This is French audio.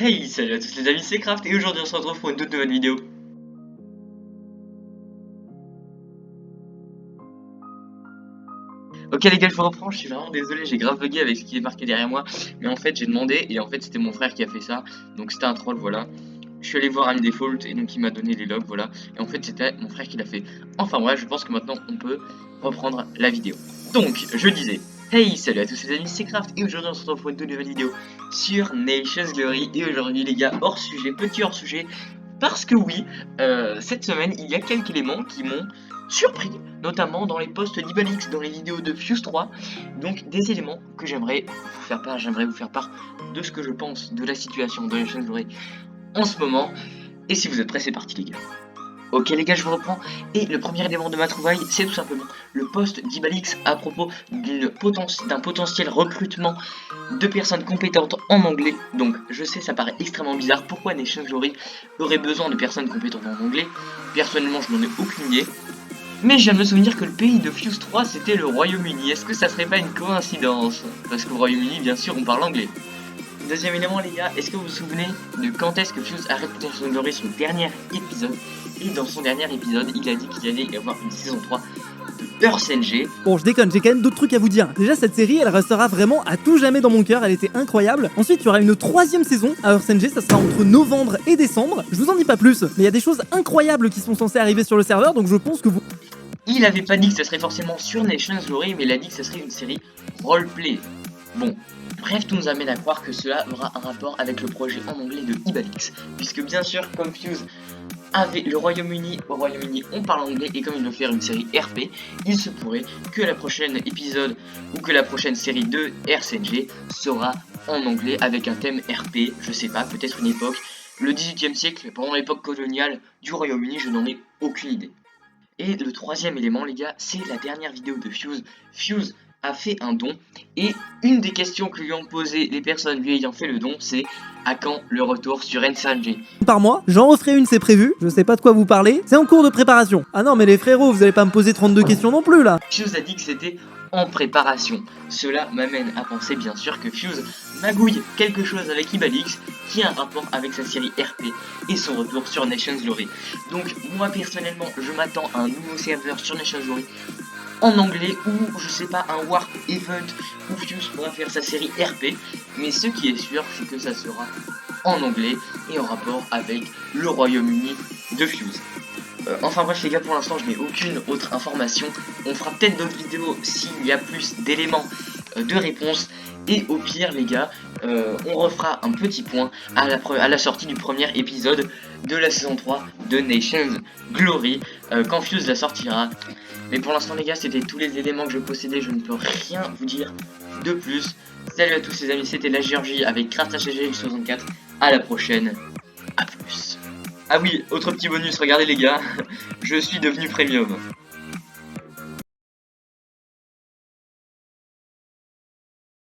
Hey, salut à tous les amis, c'est Craft et aujourd'hui on se retrouve pour une toute nouvelle vidéo. Ok les gars, je vous reprends, je suis vraiment désolé, j'ai grave bugué avec ce qui est marqué derrière moi. Mais en fait j'ai demandé et en fait c'était mon frère qui a fait ça, donc c'était un troll, voilà. Je suis allé voir AmDefault et donc il m'a donné les logs, voilà. Et en fait c'était mon frère qui l'a fait. Enfin bref, je pense que maintenant on peut reprendre la vidéo. Donc, je disais, hey, salut à tous les amis, c'est Craft et aujourd'hui on se retrouve pour une toute nouvelle vidéo sur Nations Glory. Et aujourd'hui les gars, hors sujet, petit hors sujet, parce que oui, cette semaine, il y a quelques éléments qui m'ont surpris, notamment dans les posts d'Ibalix, dans les vidéos de Fuse 3. Donc des éléments que j'aimerais vous faire part de ce que je pense de la situation de Nations Glory en ce moment. Et si vous êtes prêts, c'est parti les gars. Ok les gars, je vous reprends, et le premier élément de ma trouvaille, c'est tout simplement le post d'Ibalix à propos d'un potentiel recrutement de personnes compétentes en anglais. Donc je sais, ça paraît extrêmement bizarre, pourquoi Nation Glory aurait besoin de personnes compétentes en anglais? Personnellement, je n'en ai aucune idée. Mais je viens de me souvenir que le pays de Fuse 3 c'était le Royaume-Uni. Est-ce que ça serait pas une coïncidence? Parce qu'au Royaume-Uni, bien sûr, on parle anglais. Deuxième élément les gars, est-ce que vous vous souvenez de quand est-ce que Fuse a réputé son Glory son dernier épisode? Et dans son dernier épisode, il a dit qu'il allait y avoir une saison 3 de Earth NG. Bon, je déconne, j'ai quand même d'autres trucs à vous dire. Déjà, cette série, elle restera vraiment à tout jamais dans mon cœur, elle était incroyable. Ensuite, il y aura une troisième saison à Earth NG, ça sera entre novembre et décembre. Je vous en dis pas plus, mais il y a des choses incroyables qui sont censées arriver sur le serveur, donc je pense que vous... Il avait pas dit que ça serait forcément sur Nations Glory, mais il a dit que ça serait une série roleplay. Bon, bref, tout nous amène à croire que cela aura un rapport avec le projet en anglais de Ibalix, puisque bien sûr, comme Fuse avait le Royaume-Uni, au Royaume-Uni on parle anglais, et comme il veut faire une série RP, il se pourrait que la prochaine épisode ou que la prochaine série de RCNG sera en anglais avec un thème RP, je sais pas, peut-être une époque, le 18e siècle, pendant l'époque coloniale du Royaume-Uni, je n'en ai aucune idée. Et le troisième élément les gars, c'est la dernière vidéo de Fuse. Fuse a fait un don et une des questions que lui ont posé les personnes lui ayant fait le don, c'est à quand le retour sur NSNG? Par mois, j'en referai une, c'est prévu, je sais pas de quoi vous parlez, c'est en cours de préparation. Ah non mais les frérots, vous allez pas me poser 32 questions non plus là. Fuse a dit que c'était en préparation. Cela m'amène à penser bien sûr que Fuse magouille quelque chose avec Ibalix qui a un rapport avec sa série RP et son retour sur Nations Glory. Donc moi personnellement je m'attends à un nouveau serveur sur Nations Glory en anglais ou je sais pas un Warp Event où Fuse pourra faire sa série RP, mais ce qui est sûr c'est que ça sera en anglais et en rapport avec le Royaume-Uni de Fuse. Enfin bref les gars, pour l'instant je n'ai aucune autre information. On fera peut-être d'autres vidéos s'il y a plus d'éléments de réponse. Et au pire les gars, on refera un petit point à la sortie du premier épisode de la saison 3 de Nations Glory, quand Fuse la sortira. Mais pour l'instant les gars, c'était tous les éléments que je possédais, je ne peux rien vous dire de plus. Salut à tous les amis, c'était la Géorgie avec CraftHG64, à la prochaine, à plus. Ah oui, autre petit bonus, regardez les gars, je suis devenu premium.